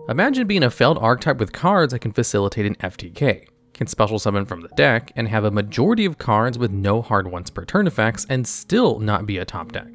Imagine being a failed archetype with cards that can facilitate an FTK, can special summon from the deck, and have a majority of cards with no hard once per turn effects and still not be a top deck.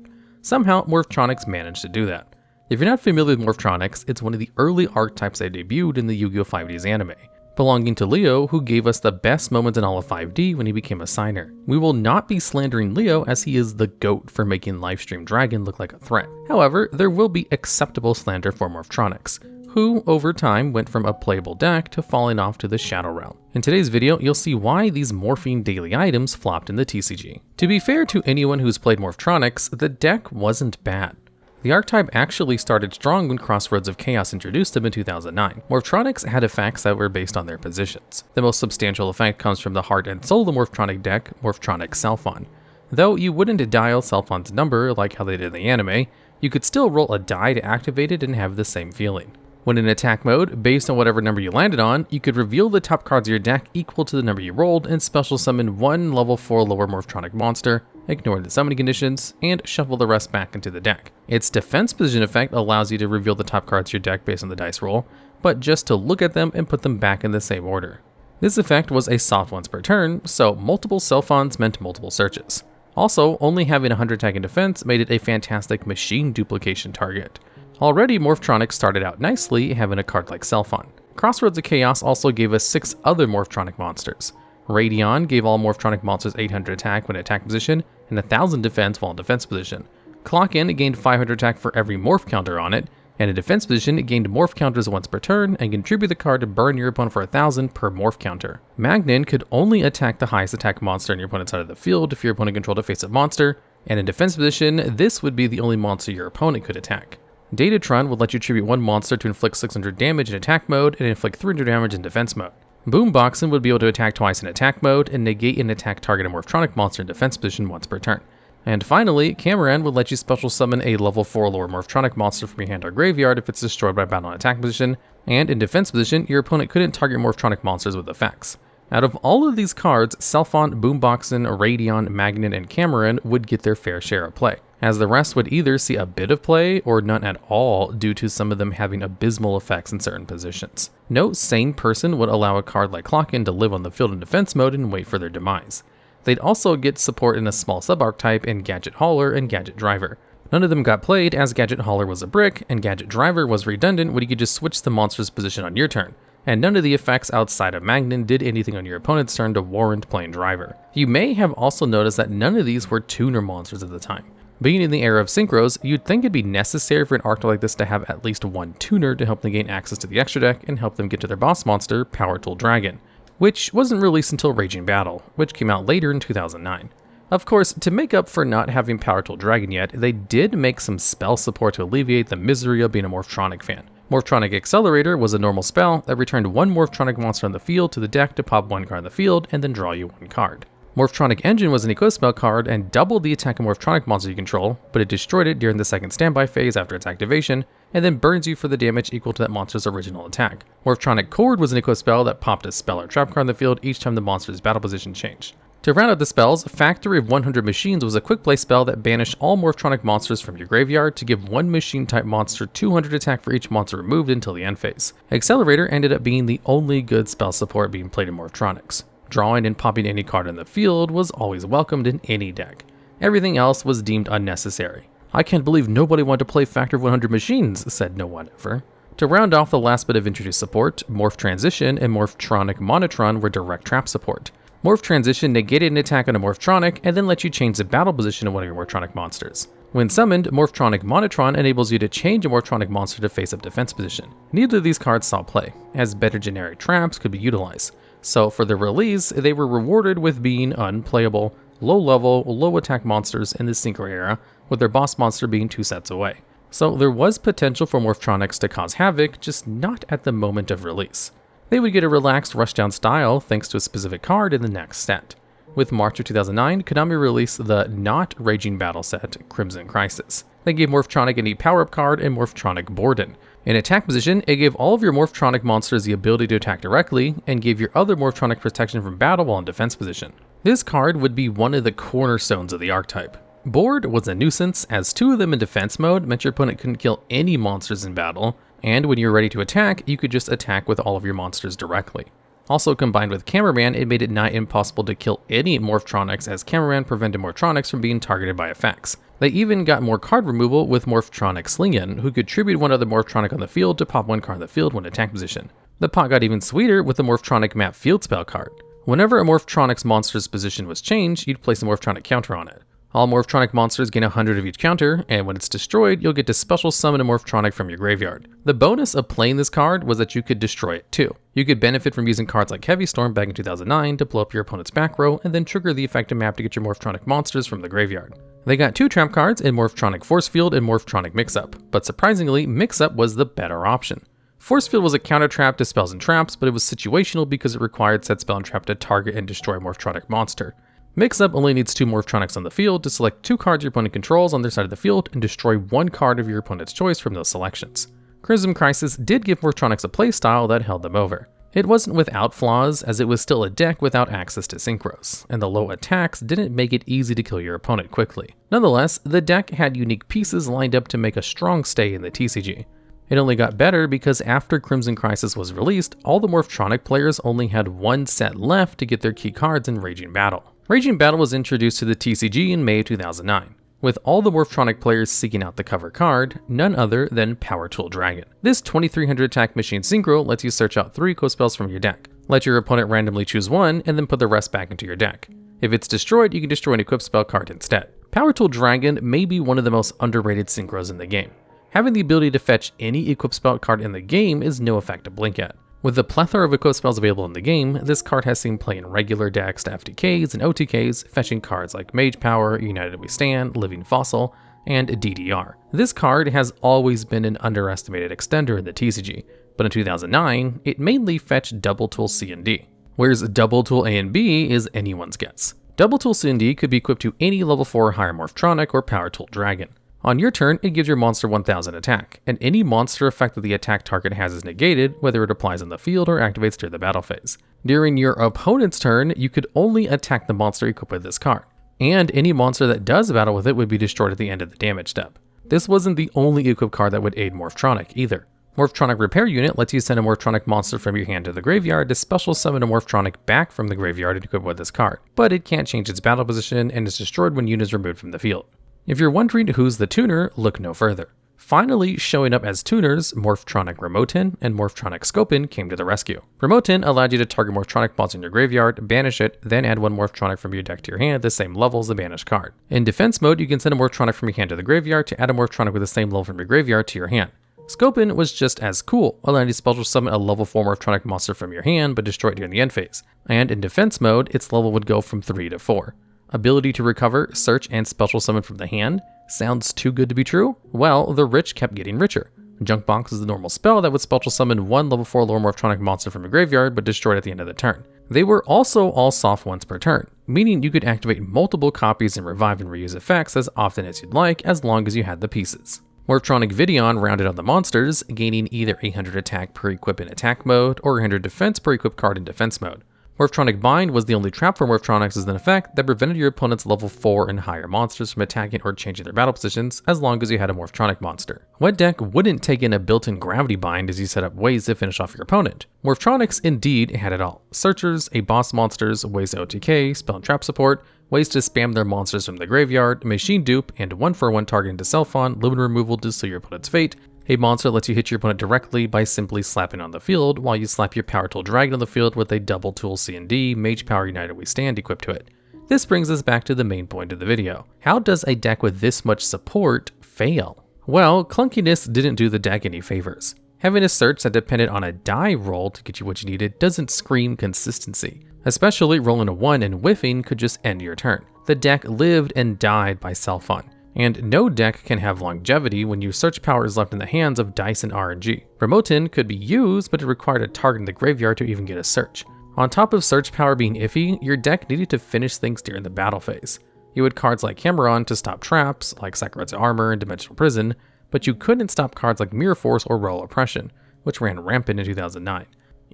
Somehow, Morphtronics managed to do that. If you're not familiar with Morphtronics, it's one of the early archetypes that debuted in the Yu-Gi-Oh! 5D's anime, belonging to Leo, who gave us the best moments in all of 5D when he became a signer. We will not be slandering Leo as he is the GOAT for making Livestream Dragon look like a threat. However, there will be acceptable slander for Morphtronics, who over time went from a playable deck to falling off to the Shadow Realm. In today's video, you'll see why these morphing daily items flopped in the TCG. To be fair to anyone who's played Morphtronics, the deck wasn't bad. The archetype actually started strong when Crossroads of Chaos introduced them in 2009. Morphtronics had effects that were based on their positions. The most substantial effect comes from the heart and soul of the Morphtronic deck, Morphtronic Telephon. Though you wouldn't dial Telephon's number like how they did in the anime, you could still roll a die to activate it and have the same feeling. When in attack mode, based on whatever number you landed on, you could reveal the top cards of your deck equal to the number you rolled and special summon one level 4 lower Morphtronic monster, ignore the summoning conditions, and shuffle the rest back into the deck. Its defense position effect allows you to reveal the top cards of your deck based on the dice roll, but just to look at them and put them back in the same order. This effect was a soft once per turn, so multiple Telephons meant multiple searches. Also, only having 100 attack and defense made it a fantastic machine duplication target. Already, Morphtronics started out nicely, having a card like Telephon. Crossroads of Chaos also gave us 6 other Morphtronic monsters. Radion gave all Morphtronic monsters 800 attack when in attack position, and 1000 defense while in defense position. Clock-In gained 500 attack for every morph counter on it, and in defense position it gained morph counters once per turn and contribute the card to burn your opponent for 1000 per morph counter. Magnin could only attack the highest attack monster on your opponent's side of the field if your opponent controlled a face-up monster, and in defense position, this would be the only monster your opponent could attack. Datatron would let you tribute one monster to inflict 600 damage in attack mode and inflict 300 damage in defense mode. Boomboxen would be able to attack twice in attack mode and negate an attack target a Morphtronic monster in defense position once per turn. And finally, Cameron would let you special summon a level 4 lower Morphtronic monster from your hand or graveyard if it's destroyed by battle in attack position, and in defense position, your opponent couldn't target Morphtronic monsters with effects. Out of all of these cards, Telephon, Boomboxen, Radion, Magnin, and Cameron would get their fair share of play, as the rest would either see a bit of play or none at all due to some of them having abysmal effects in certain positions. No sane person would allow a card like Clock-In to live on the field in defense mode and wait for their demise. They'd also get support in a small sub-archetype in Gadget Hauler and Gadget Driver. None of them got played as Gadget Hauler was a brick and Gadget Driver was redundant when you could just switch the monster's position on your turn, and none of the effects outside of Magnin did anything on your opponent's turn to warrant playing Driver. You may have also noticed that none of these were tuner monsters at the time. Being in the era of synchros, you'd think it'd be necessary for an archetype like this to have at least one tuner to help them gain access to the extra deck and help them get to their boss monster, Power Tool Dragon, which wasn't released until Raging Battle, which came out later in 2009. Of course, to make up for not having Power Tool Dragon yet, they did make some spell support to alleviate the misery of being a Morphtronic fan. Morphtronic Accelerator was a normal spell that returned one Morphtronic monster on the field to the deck to pop one card on the field and then draw you one card. Morphtronic Engine was an equip spell card and doubled the attack of Morphtronic monster you control, but it destroyed it during the second standby phase after its activation, and then burns you for the damage equal to that monster's original attack. Morphtronic Chord was an equip spell that popped a spell or trap card on the field each time the monster's battle position changed. To round out the spells, Factory of 100 Machines was a quick play spell that banished all Morphtronic monsters from your graveyard to give one machine type monster 200 attack for each monster removed until the end phase. Accelerator ended up being the only good spell support being played in Morphtronics. Drawing and popping any card in the field was always welcomed in any deck. Everything else was deemed unnecessary. "I can't believe nobody wanted to play Factory of 100 Machines," said no one ever. To round off the last bit of introduced support, Morph Transition and Morphtronic Monotron were direct trap support. Morph Transition negated an attack on a Morphtronic and then lets you change the battle position of one of your Morphtronic monsters. When summoned, Morphtronic Monotron enables you to change a Morphtronic monster to face-up defense position. Neither of these cards saw play, as better generic traps could be utilized. So for their release, they were rewarded with being unplayable, low-level, low-attack monsters in the Synchro era, with their boss monster being 2 sets away. So there was potential for Morphtronics to cause havoc, just not at the moment of release. They would get a relaxed rushdown style thanks to a specific card in the next set. With March of 2009, Konami released the not Raging Battle set, Crimson Crisis. They gave Morphtronic a neat power-up card and Morphtronic Borden. In attack position, it gave all of your Morphtronic monsters the ability to attack directly, and gave your other Morphtronic protection from battle while in defense position. This card would be one of the cornerstones of the archetype. Board was a nuisance, as 2 of them in defense mode meant your opponent couldn't kill any monsters in battle, And when you were ready to attack, you could just attack with all of your monsters directly. Also combined with Cameraman, it made it nigh impossible to kill any Morphtronics, as Cameraman prevented Morphtronics from being targeted by effects. They even got more card removal with Morphtronic Slingon, who could tribute one other Morphtronic on the field to pop one card on the field when attack position. The pot got even sweeter with the Morphtronic Map Field Spell card. Whenever a Morphtronic's monster's position was changed, you'd place a Morphtronic counter on it. All Morphtronic monsters gain 100 of each counter, and when it's destroyed, you'll get to special summon a Morphtronic from your graveyard. The bonus of playing this card was that you could destroy it too. You could benefit from using cards like Heavy Storm back in 2009 to blow up your opponent's back row, and then trigger the effective map to get your Morphtronic monsters from the graveyard. They got 2 trap cards in Morphtronic Force Field and Morphtronic Mix-Up, but surprisingly, Mix-Up was the better option. Force Field was a counter trap to spells and traps, but it was situational because it required said spell and trap to target and destroy a Morphtronic monster. Mix-Up only needs 2 Morphtronics on the field to select 2 cards your opponent controls on their side of the field and destroy 1 card of your opponent's choice from those selections. Crimson Crisis did give Morphtronics a playstyle that held them over. It wasn't without flaws, as it was still a deck without access to synchros, and the low attacks didn't make it easy to kill your opponent quickly. Nonetheless, the deck had unique pieces lined up to make a strong stay in the TCG. It only got better because after Crimson Crisis was released, all the Morphtronic players only had 1 set left to get their key cards in Raging Battle. Raging Battle was introduced to the TCG in May of 2009, with all the Morphtronic players seeking out the cover card, none other than Power Tool Dragon. This 2300 attack machine synchro lets you search out 3 equip spells from your deck, let your opponent randomly choose 1, and then put the rest back into your deck. If it's destroyed, you can destroy an equip spell card instead. Power Tool Dragon may be one of the most underrated synchros in the game. Having the ability to fetch any equip spell card in the game is no effect to blink at. With the plethora of equip spells available in the game, this card has seen play in regular decks to FTKs and OTKs, fetching cards like Mage Power, United We Stand, Living Fossil, and DDR. This card has always been an underestimated extender in the TCG, but in 2009, it mainly fetched Double Tool C and D, whereas Double Tool A and B is anyone's guess. Double Tool C and D could be equipped to any level 4 or higher Morphtronic or Power Tool Dragon. On your turn, it gives your monster 1000 attack, and any monster effect that the attack target has is negated, whether it applies on the field or activates during the battle phase. During your opponent's turn, you could only attack the monster equipped with this card, and any monster that does battle with it would be destroyed at the end of the damage step. This wasn't the only equip card that would aid Morphtronic either. Morphtronic Repair Unit lets you send a Morphtronic monster from your hand to the graveyard to special summon a Morphtronic back from the graveyard and equip with this card, but it can't change its battle position and is destroyed when unit is removed from the field. If you're wondering who's the tuner, look no further. Finally showing up as tuners, Morphtronic Remotin and Morphtronic Scopin came to the rescue. Remotin allowed you to target Morphtronic monster in your graveyard, banish it, then add 1 Morphtronic from your deck to your hand at the same level as the banished card. In defense mode, you can send a Morphtronic from your hand to the graveyard to add a Morphtronic with the same level from your graveyard to your hand. Scopin was just as cool, allowing you to special summon a level 4 Morphtronic monster from your hand but destroy it during the end phase. And in defense mode, its level would go from 3 to 4. Ability to recover, search, and special summon from the hand? Sounds too good to be true? Well, the rich kept getting richer. Junk Box is the normal spell that would special summon 1 level 4 lower Morphtronic monster from a graveyard but destroyed at the end of the turn. They were also all soft once per turn, meaning you could activate multiple copies and revive and reuse effects as often as you'd like, as long as you had the pieces. Morphtronic Videon rounded on the monsters, gaining either 800 attack per equip in attack mode or 800 defense per equip card in defense mode. Morphtronic Bind was the only trap for Morphtronics as an effect that prevented your opponent's level 4 and higher monsters from attacking or changing their battle positions as long as you had a Morphtronic monster. What deck wouldn't take in a built-in Gravity Bind as you set up ways to finish off your opponent? Morphtronics indeed had it all. Searchers, a boss monsters, ways to OTK, spell and trap support, ways to spam their monsters from the graveyard, machine dupe, and 1-for-1 target into Telephon, limit removal to seal your opponent's fate. A monster lets you hit your opponent directly by simply slapping on the field, while you slap your Power Tool Dragon on the field with a Double Tool C&D, Mage Power United We Stand equipped to it. This brings us back to the main point of the video. How does a deck with this much support fail? Well, clunkiness didn't do the deck any favors. Having a search that depended on a die roll to get you what you needed doesn't scream consistency. Especially rolling a 1 and whiffing could just end your turn. The deck lived and died by Telephon. And no deck can have longevity when your search power is left in the hands of dice and RNG. Remotin could be used, but it required a target in the graveyard to even get a search. On top of search power being iffy, your deck needed to finish things during the battle phase. You had cards like Cameron to stop traps, like Sakuretsu Armor and Dimensional Prison, but you couldn't stop cards like Mirror Force or Royal Oppression, which ran rampant in 2009.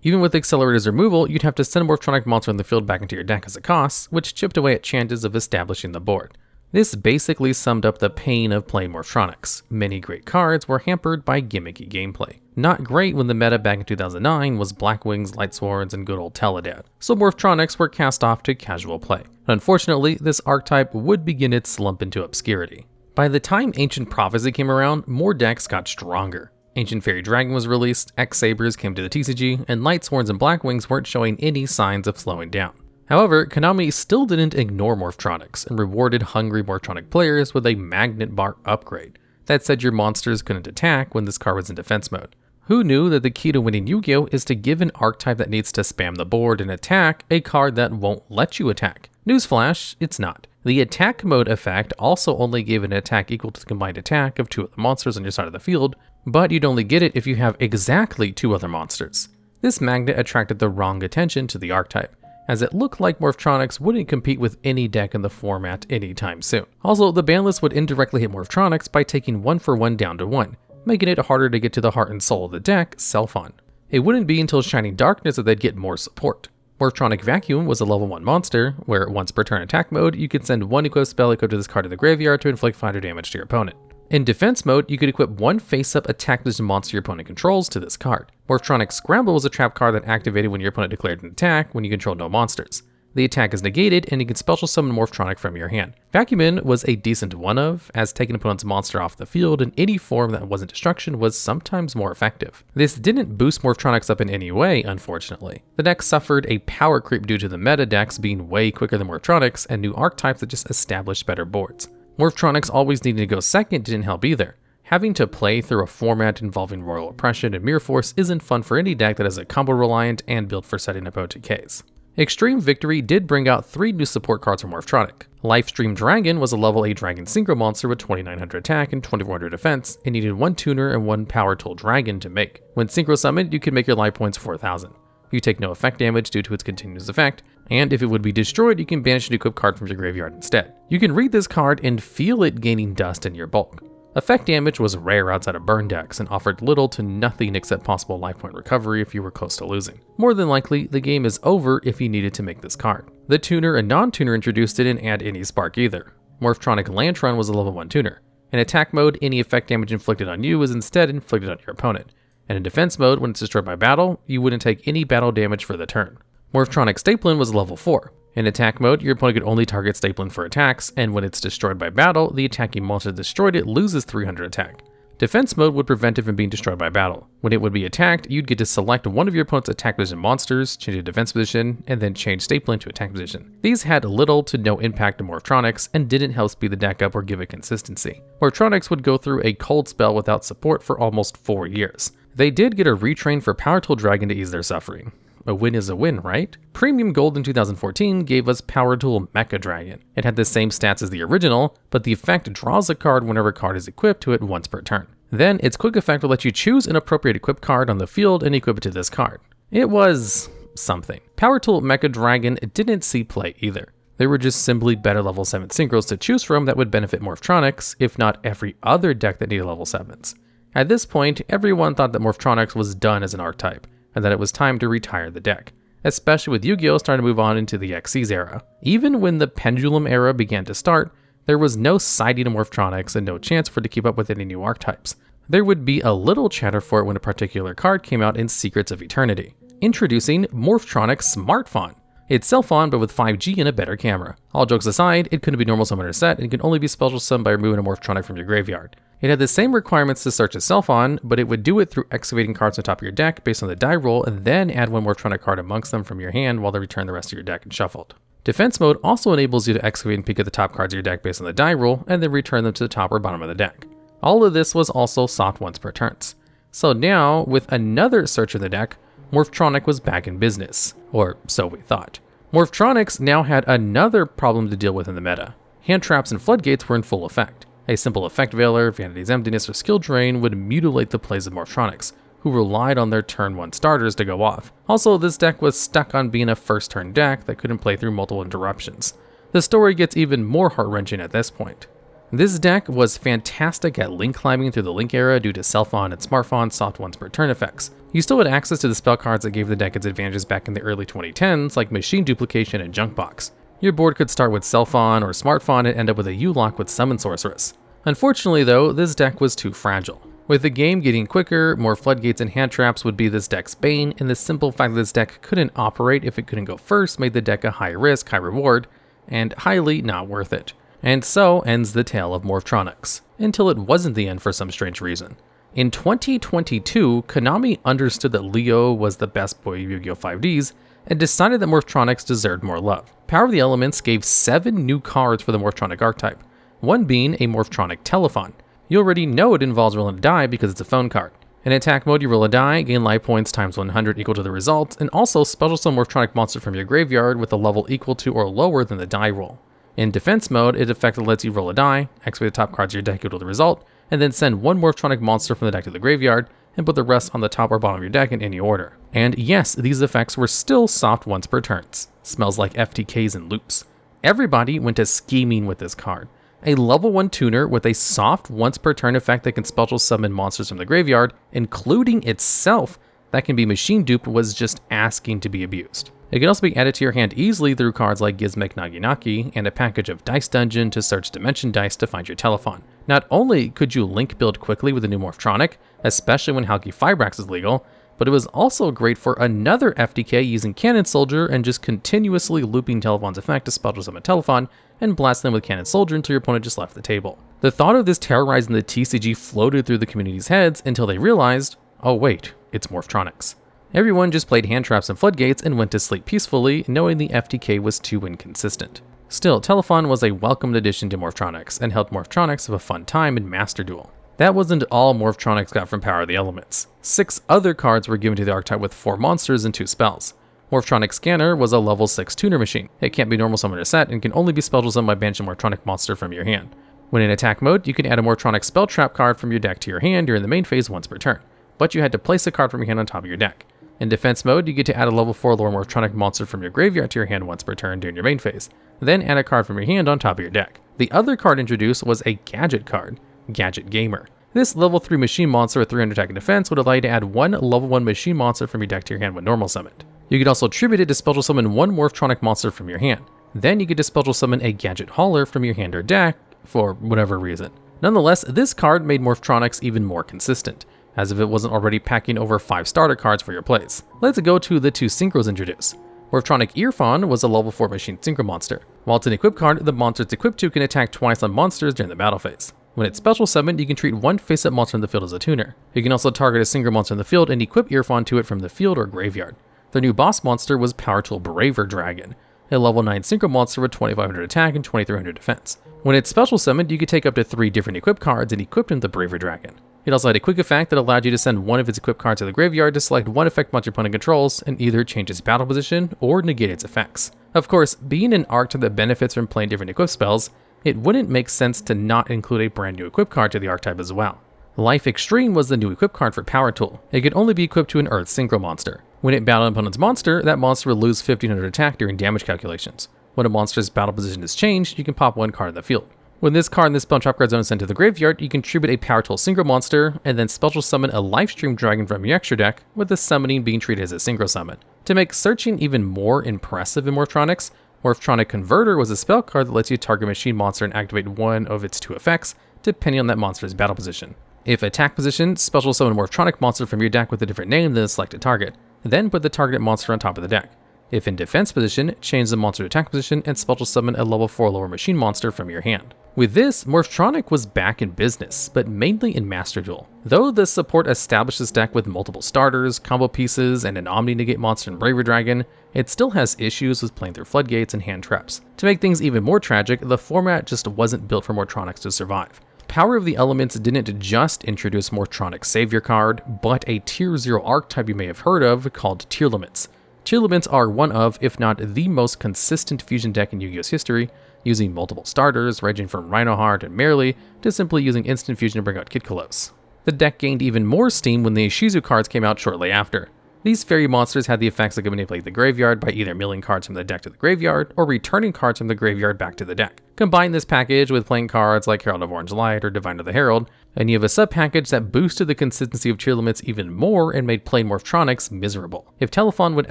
Even with Accelerator's removal, you'd have to send a Morphtronic monster in the field back into your deck as a cost, which chipped away at chances of establishing the board. This basically summed up the pain of playing Morphtronics. Many great cards were hampered by gimmicky gameplay. Not great when the meta back in 2009 was Blackwings, Lightsworns, and good old Teledad, so Morphtronics were cast off to casual play. Unfortunately, this archetype would begin its slump into obscurity. By the time Ancient Prophecy came around, more decks got stronger. Ancient Fairy Dragon was released, X-Sabers came to the TCG, and Lightsworns and Blackwings weren't showing any signs of slowing down. However, Konami still didn't ignore Morphtronics and rewarded hungry Morphtronic players with a Magnet Bar upgrade that said your monsters couldn't attack when this card was in defense mode. Who knew that the key to winning Yu-Gi-Oh! Is to give an archetype that needs to spam the board and attack a card that won't let you attack? Newsflash, it's not. The attack mode effect also only gave an attack equal to the combined attack of 2 other monsters on your side of the field, but you'd only get it if you have exactly 2 other monsters. This magnet attracted the wrong attention to the archetype, as it looked like Morphtronics wouldn't compete with any deck in the format anytime soon. Also, the ban list would indirectly hit Morphtronics by taking 1-for-1 down to 1, making it harder to get to the heart and soul of the deck, Telephon. It wouldn't be until Shining Darkness that they'd get more support. Morphtronic Vacuum was a level 1 monster, where once per turn attack mode, you could send 1 equipped spell equipped to this card to the graveyard to inflict 500 damage to your opponent. In defense mode, you could equip 1 face-up attack position monster your opponent controls to this card. Morphtronic Scramble was a trap card that activated when your opponent declared an attack when you control no monsters. The attack is negated, and you can special summon Morphtronic from your hand. Vacuumin was a decent one-of, as taking opponent's monster off the field in any form that wasn't destruction was sometimes more effective. This didn't boost Morphtronics up in any way, unfortunately. The deck suffered a power creep due to the meta decks being way quicker than Morphtronics and new archetypes that just established better boards. Morphtronics always needing to go second didn't help either. Having to play through a format involving Royal Oppression and Mirror Force isn't fun for any deck that is a combo reliant and built for setting up OTKs. Extreme Victory did bring out 3 new support cards for Morphtronic. Lifestream Dragon was a level 8 Dragon Synchro monster with 2900 attack and 2400 defense, and needed 1 tuner and 1 power tool dragon to make. When Synchro summoned, you could make your life points 4000. You take no effect damage due to its continuous effect, and if it would be destroyed, you can banish an equipped card from your graveyard instead. You can read this card and feel it gaining dust in your bulk. Effect damage was rare outside of burn decks and offered little to nothing except possible life point recovery if you were close to losing. More than likely, the game is over if you needed to make this card. The tuner and non-tuner introduced didn't add any spark either. Morphtronic Lantern was a level 1 tuner. In attack mode, any effect damage inflicted on you is instead inflicted on your opponent. And in defense mode, when it's destroyed by battle, you wouldn't take any battle damage for the turn. Morphtronic Stapling was level 4. In attack mode, your opponent could only target Stapling for attacks, and when it's destroyed by battle, the attacking monster that destroyed it loses 300 attack. Defense mode would prevent it from being destroyed by battle. When it would be attacked, you'd get to select one of your opponent's attack position monsters, change the defense position, and then change Stapling to attack position. These had little to no impact to Morphtronics and didn't help speed the deck up or give it consistency. Morphtronics would go through a cold spell without support for almost 4 years. They did get a retrain for Power Tool Dragon to ease their suffering. A win is a win, right? Premium Gold in 2014 gave us Power Tool Mecha Dragon. It had the same stats as the original, but the effect draws a card whenever a card is equipped to it once per turn. Then its quick effect will let you choose an appropriate equipped card on the field and equip it to this card. It was something. Power Tool Mecha Dragon didn't see play either. There were just simply better level 7 synchros to choose from that would benefit Morphtronics, if not every other deck that needed level 7s. At this point, everyone thought that Morphtronics was done as an archetype, and that it was time to retire the deck, especially with Yu-Gi-Oh! Starting to move on into the Xyz era. Even when the Pendulum era began to start, there was no sighting of Morphtronics and no chance for it to keep up with any new archetypes. There would be a little chatter for it when a particular card came out in Secrets of Eternity. Introducing Morphtronic Smartphon. It's Telephon, but with 5G and a better camera. All jokes aside, it couldn't be normal summoner set and could only be special summoned by removing a Morphtronic from your graveyard. It had the same requirements to search as Telephon, but it would do it through excavating cards on top of your deck based on the die roll and then add 1 Morphtronic card amongst them from your hand while they return the rest of your deck and shuffled. Defense mode also enables you to excavate and peek at the top cards of your deck based on the die roll and then return them to the top or bottom of the deck. All of this was also soft once per turns. So now, with another search of the deck, Morphtronic was back in business. Or so we thought. Morphtronics now had another problem to deal with in the meta. Hand traps and floodgates were in full effect. A simple effect veiler, Vanity's Emptiness, or skill drain would mutilate the plays of Morphtronics, who relied on their turn 1 starters to go off. Also, this deck was stuck on being a first turn deck that couldn't play through multiple interruptions. The story gets even more heart-wrenching at this point. This deck was fantastic at link climbing through the Link era due to Telephon and Smartphon soft once per turn effects. You still had access to the spell cards that gave the deck its advantages back in the early 2010s, like Machine Duplication and Junkbox. Your board could start with Telephon or Smartphon and end up with a U-Lock with Summon Sorceress. Unfortunately though, this deck was too fragile. With the game getting quicker, more floodgates and hand traps would be this deck's bane, and the simple fact that this deck couldn't operate if it couldn't go first made the deck a high risk, high reward, and highly not worth it. And so ends the tale of Morphtronics, until it wasn't the end for some strange reason. In 2022, Konami understood that Leo was the best boy of Yu-Gi-Oh! 5Ds, and decided that Morphtronics deserved more love. Power of the Elements gave 7 new cards for the Morphtronic archetype, one being a Morphtronic Telephon. You already know it involves rolling a die because it's a phone card. In attack mode, you roll a die, gain life points times 100 equal to the result, and also special summon Morphtronic monster from your graveyard with a level equal to or lower than the die roll. In defense mode, it effectively lets you roll a die, activate the top cards of your deck equal to the result, and then send one Morphtronic monster from the deck to the graveyard, and put the rest on the top or bottom of your deck in any order. And yes, these effects were still soft once per turns. Smells like FTKs and loops. Everybody went to scheming with this card. A level 1 tuner with a soft once per turn effect that can special summon monsters from the graveyard, including itself, that can be machine duped, was just asking to be abused. It can also be added to your hand easily through cards like Gizmek Naginaki and a package of Dice Dungeon to search Dimension Dice to find your Telephon. Not only could you link build quickly with the new Morphtronic, especially when Halki Fibrax is legal, but it was also great for another FTK using Cannon Soldier and just continuously looping Telephon's effect to special summon Telephon and blast them with Cannon Soldier until your opponent just left the table. The thought of this terrorizing the TCG floated through the community's heads until they realized, oh wait, it's Morphtronics. Everyone just played hand traps and floodgates and went to sleep peacefully, knowing the FTK was too inconsistent. Still, Telephon was a welcomed addition to Morphtronics and helped Morphtronics have a fun time in Master Duel. That wasn't all Morphtronics got from Power of the Elements. 6 other cards were given to the archetype with 4 monsters and 2 spells. Morphtronic Scanner was a level 6 tuner machine. It can't be normal summoned or set and can only be special summoned by banishing a Morphtronic monster from your hand. When in attack mode, you can add a Morphtronic spell trap card from your deck to your hand during the main phase once per turn, but you had to place a card from your hand on top of your deck. In defense mode, you get to add a level 4 lower Morphtronic monster from your graveyard to your hand once per turn during your main phase, then add a card from your hand on top of your deck. The other card introduced was a gadget card, Gadget Gamer. This level 3 machine monster with 300 attack and defense would allow you to add one level 1 machine monster from your deck to your hand when normal summoned. You could also tribute it to special summon one Morphtronic monster from your hand. Then you could just special summon a Gadget Hauler from your hand or deck for whatever reason. Nonetheless, this card made Morphtronics even more consistent, as if it wasn't already packing over 5 starter cards for your plays. Let's go to the 2 synchros introduced. Morphtronic Earphone was a level 4 machine synchro monster. While it's an equip card, the monster it's equipped to can attack twice on monsters during the battle phase. When it's special summoned, you can treat one face-up monster in the field as a tuner. You can also target a single monster in the field and equip Earphone to it from the field or graveyard. Their new boss monster was Power Tool Braver Dragon, a level 9 synchro monster with 2500 attack and 2300 defense. When it's special summoned, you could take up to 3 different equip cards and equip them to Braver Dragon. It also had a quick effect that allowed you to send one of its equipped cards to the graveyard to select one effect monster your opponent controls and either change its battle position or negate its effects. Of course, being an archetype that benefits from playing different equip spells, it wouldn't make sense to not include a brand new equip card to the archetype as well. Life Extreme was the new equip card for Power Tool. It could only be equipped to an Earth synchro monster. When it battled an opponent's monster, that monster would lose 1500 attack during damage calculations. When a monster's battle position is changed, you can pop one card in the field. When this card in the spell trap card zone is sent to the graveyard, you can tribute a Power Tool synchro monster and then special summon a Lifestream Dragon from your extra deck, with the summoning being treated as a synchro summon. To make searching even more impressive in Morphtronics, Morphtronic Converter was a spell card that lets you target a machine monster and activate one of its 2 effects, depending on that monster's battle position. If attack position, special summon a Morphtronic monster from your deck with a different name than the selected target, then put the targeted monster on top of the deck. If in defense position, change the monster to attack position and special summon a level 4 lower machine monster from your hand. With this, Morphtronic was back in business, but mainly in Master Duel. Though the support established this deck with multiple starters, combo pieces, and an Omni-Negate monster and Braver Dragon, it still has issues with playing through floodgates and hand traps. To make things even more tragic, the format just wasn't built for Morphtronics to survive. Power of the Elements didn't just introduce Morphtronic Savior card, but a Tier 0 archetype you may have heard of called Tier Limits. Tier Limits are one of, if not the most consistent fusion deck in Yu-Gi-Oh's history, using multiple starters ranging from Rhinoheart and Merely to simply using instant fusion to bring out Kid Kolos. The deck gained even more steam when the Ishizu cards came out shortly after. These fairy monsters had the effects that could manipulate the graveyard by either milling cards from the deck to the graveyard or returning cards from the graveyard back to the deck. Combine this package with playing cards like Herald of Orange Light or Divine of the Herald, and you have a sub-package that boosted the consistency of Tier Limits even more and made playing Morphtronics miserable. If Telephon would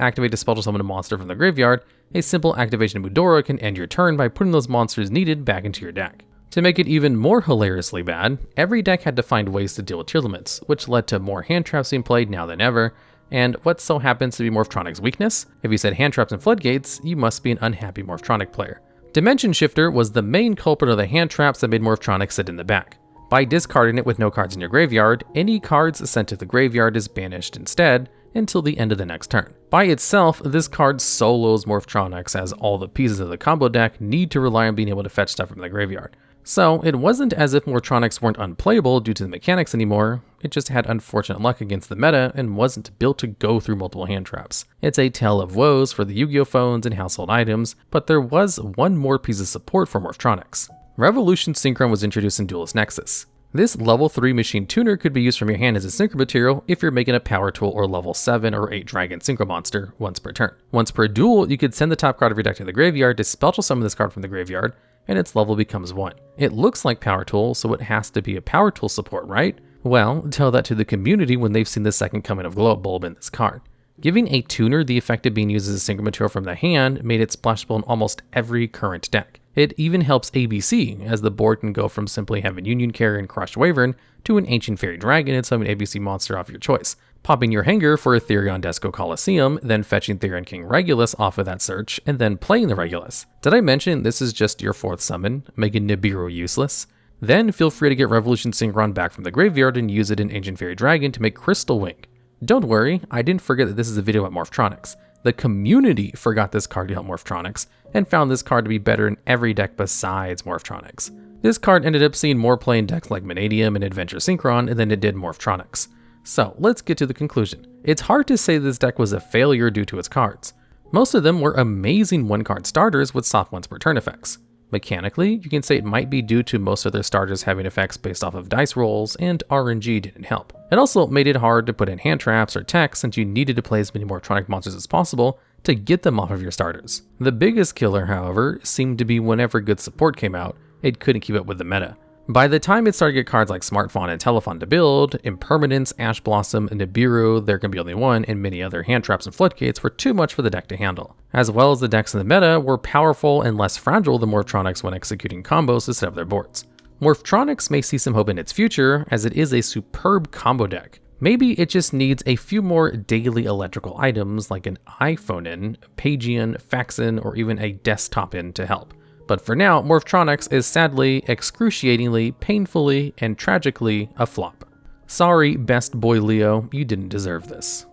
activate to special summon a monster from the graveyard, a simple activation of Mudora can end your turn by putting those monsters needed back into your deck. To make it even more hilariously bad, every deck had to find ways to deal with tier limits, which led to more hand traps being played now than ever. And what so happens to be Morphtronic's weakness? If you said hand traps and floodgates, you must be an unhappy Morphtronic player. Dimension Shifter was the main culprit of the hand traps that made Morphtronic sit in the back. By discarding it with no cards in your graveyard, any cards sent to the graveyard is banished instead until the end of the next turn. By itself, this card solos Morphtronics, as all the pieces of the combo deck need to rely on being able to fetch stuff from the graveyard. So it wasn't as if Morphtronics weren't unplayable due to the mechanics anymore, it just had unfortunate luck against the meta and wasn't built to go through multiple hand traps. It's a tale of woes for the Yu-Gi-Oh phones and household items, but there was one more piece of support for Morphtronics. Revolution Synchron was introduced in Duelist Nexus. This level 3 machine tuner could be used from your hand as a synchro material if you're making a power tool or level 7 or 8 dragon synchro monster once per turn. Once per duel, you could send the top card of your deck to the graveyard to special summon this card from the graveyard, and its level becomes 1. It looks like power tool, so it has to be a power tool support, right? Well, tell that to the community when they've seen the second coming of Glow Up Bulb in this card. Giving a tuner the effect of being used as a synchro material from the hand made it splashable in almost every current deck. It even helps ABC, as the board can go from simply having Union Carrier and Crushed Wyvern to an Ancient Fairy Dragon and summon ABC monster off your choice. Popping your hanger for a Therion Desco Coliseum, then fetching Therion King Regulus off of that search, and then playing the Regulus. Did I mention this is just your 4th summon, making Nibiru useless? Then feel free to get Revolution Synchron back from the graveyard and use it in Ancient Fairy Dragon to make Crystal Wing. Don't worry, I didn't forget that this is a video about Morphtronics. The community forgot this card to help Morphtronics, and found this card to be better in every deck besides Morphtronics. This card ended up seeing more play in decks like Vanadium and Adventure Synchron than it did Morphtronics. So let's get to the conclusion. It's hard to say this deck was a failure due to its cards. Most of them were amazing 1-card starters with soft once per turn effects. Mechanically, you can say it might be due to most of their starters having effects based off of dice rolls, and RNG didn't help. It also made it hard to put in hand traps or techs since you needed to play as many Morphtronic monsters as possible to get them off of your starters. The biggest killer, however, seemed to be whenever good support came out, it couldn't keep up with the meta. By the time it started to get cards like Smartphon and Telephon to build, Impermanence, Ash Blossom, Nibiru, There Can Be Only One, and many other hand traps and floodgates were too much for the deck to handle. As well as the decks in the meta were powerful and less fragile than Morphtronics when executing combos to set up their boards. Morphtronics may see some hope in its future, as it is a superb combo deck. Maybe it just needs a few more daily electrical items like an iPhone in, Pagian, Faxin, or even a desktop in to help. But for now, Morphtronics is sadly, excruciatingly, painfully, and tragically a flop. Sorry, best boy Leo, you didn't deserve this.